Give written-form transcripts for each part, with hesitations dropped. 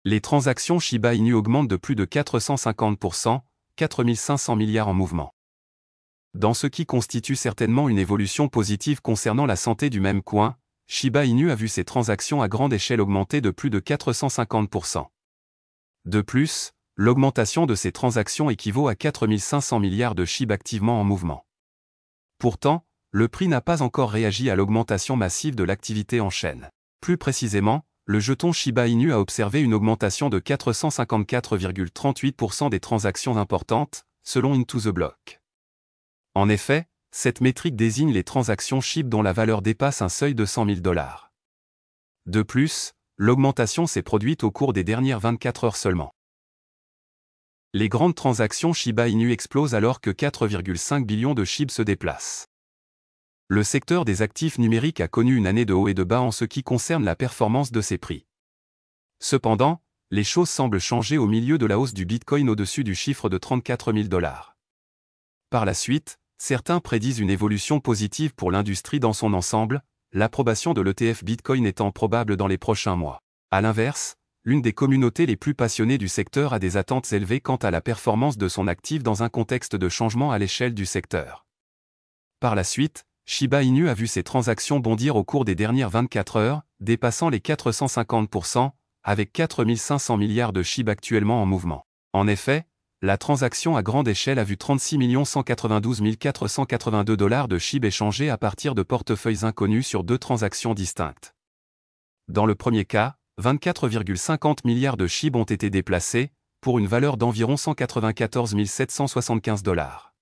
Les transactions Shiba Inu augmentent de plus de 450%, 4500 milliards en mouvement. Dans ce qui constitue certainement une évolution positive concernant la santé du même coin, Shiba Inu a vu ses transactions à grande échelle augmenter de plus de 450%. De plus, l'augmentation de ces transactions équivaut à 4500 milliards de SHIB activement en mouvement. Pourtant, le prix n'a pas encore réagi à l'augmentation massive de l'activité en chaîne. Plus précisément, le jeton Shiba Inu a observé une augmentation de 454,38% des transactions importantes, selon Into the Block. En effet, cette métrique désigne les transactions SHIB dont la valeur dépasse un seuil de 100 000 $. De plus, l'augmentation s'est produite au cours des dernières 24 heures seulement. Les grandes transactions Shiba Inu explosent alors que 4,5 billions de SHIB se déplacent. Le secteur des actifs numériques a connu une année de haut et de bas en ce qui concerne la performance de ses prix. Cependant, les choses semblent changer au milieu de la hausse du Bitcoin au-dessus du chiffre de 34 000 $. Par la suite, certains prédisent une évolution positive pour l'industrie dans son ensemble, l'approbation de l'ETF Bitcoin étant probable dans les prochains mois. À l'inverse, l'une des communautés les plus passionnées du secteur a des attentes élevées quant à la performance de son actif dans un contexte de changement à l'échelle du secteur. Par la suite, Shiba Inu a vu ses transactions bondir au cours des dernières 24 heures, dépassant les 450%, avec 4500 milliards de SHIB actuellement en mouvement. En effet, la transaction à grande échelle a vu 36 192 482 $ de SHIB échangés à partir de portefeuilles inconnus sur deux transactions distinctes. Dans le premier cas, 24,50 milliards de SHIB ont été déplacés, pour une valeur d'environ 194 775 $.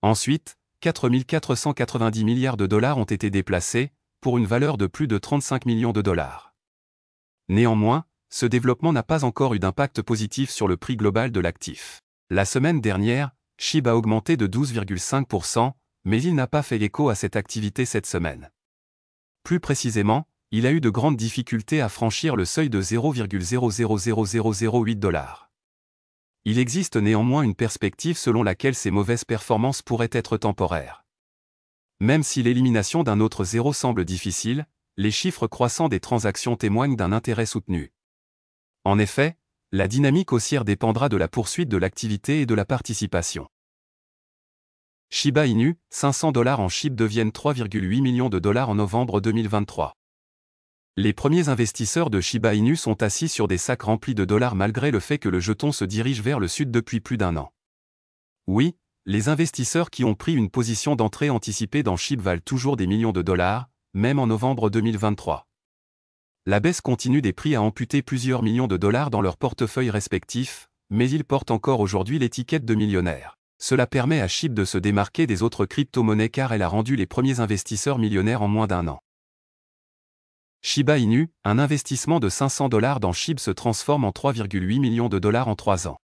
Ensuite, 4 490 milliards de dollars ont été déplacés, pour une valeur de plus de 35 millions de $. Néanmoins, ce développement n'a pas encore eu d'impact positif sur le prix global de l'actif. La semaine dernière, SHIB a augmenté de 12,5%, mais il n'a pas fait écho à cette activité cette semaine. Plus précisément, il a eu de grandes difficultés à franchir le seuil de 0,000008 $. Il existe néanmoins une perspective selon laquelle ces mauvaises performances pourraient être temporaires. Même si l'élimination d'un autre zéro semble difficile, les chiffres croissants des transactions témoignent d'un intérêt soutenu. En effet, la dynamique haussière dépendra de la poursuite de l'activité et de la participation. Shiba Inu, 500 $ en SHIB deviennent 3,8 millions de $ en novembre 2023. Les premiers investisseurs de Shiba Inu sont assis sur des sacs remplis de dollars malgré le fait que le jeton se dirige vers le sud depuis plus d'un an. Oui, les investisseurs qui ont pris une position d'entrée anticipée dans SHIB valent toujours des millions de dollars, même en novembre 2023. La baisse continue des prix a amputé plusieurs millions de dollars dans leurs portefeuilles respectifs, mais ils portent encore aujourd'hui l'étiquette de millionnaire. Cela permet à SHIB de se démarquer des autres crypto-monnaies car elle a rendu les premiers investisseurs millionnaires en moins d'un an. Shiba Inu, un investissement de 500 $ dans SHIB se transforme en 3,8 millions de dollars en 3 ans.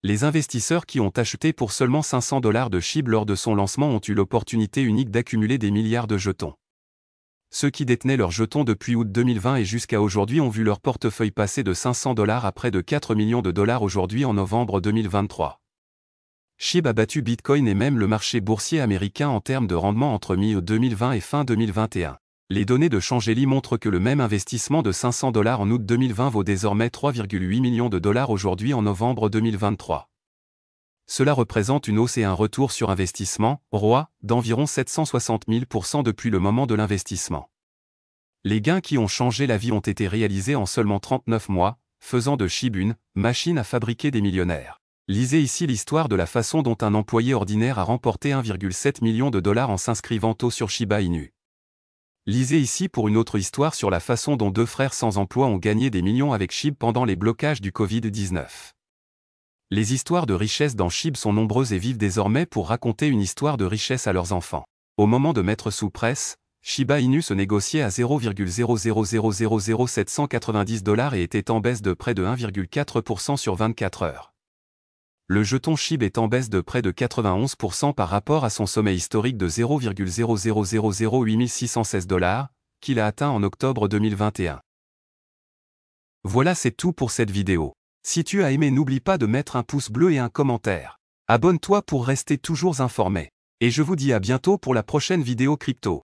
Les investisseurs qui ont acheté pour seulement 500 $ de SHIB lors de son lancement ont eu l'opportunité unique d'accumuler des milliards de jetons. Ceux qui détenaient leurs jetons depuis août 2020 et jusqu'à aujourd'hui ont vu leur portefeuille passer de 500 $ à près de 4 millions de dollars aujourd'hui en novembre 2023. SHIB a battu Bitcoin et même le marché boursier américain en termes de rendement entre mi-août 2020 et fin 2021. Les données de Changeli montrent que le même investissement de 500 $ en août 2020 vaut désormais 3,8 millions de dollars aujourd'hui en novembre 2023. Cela représente une hausse et un retour sur investissement, ROI, d'environ 760 000 % depuis le moment de l'investissement. Les gains qui ont changé la vie ont été réalisés en seulement 39 mois, faisant de SHIB une machine à fabriquer des millionnaires. Lisez ici l'histoire de la façon dont un employé ordinaire a remporté 1,7 million de dollars en s'inscrivant tôt sur Shiba Inu. Lisez ici pour une autre histoire sur la façon dont deux frères sans emploi ont gagné des millions avec SHIB pendant les blocages du Covid-19. Les histoires de richesse dans SHIB sont nombreuses et vivent désormais pour raconter une histoire de richesse à leurs enfants. Au moment de mettre sous presse, Shiba Inu se négociait à 0,0000790 $ et était en baisse de près de 1,4% sur 24 heures. Le jeton SHIB est en baisse de près de 91% par rapport à son sommet historique de 0,0008616 $, qu'il a atteint en octobre 2021. Voilà, c'est tout pour cette vidéo. Si tu as aimé, n'oublie pas de mettre un pouce bleu et un commentaire. Abonne-toi pour rester toujours informé. Et je vous dis à bientôt pour la prochaine vidéo crypto.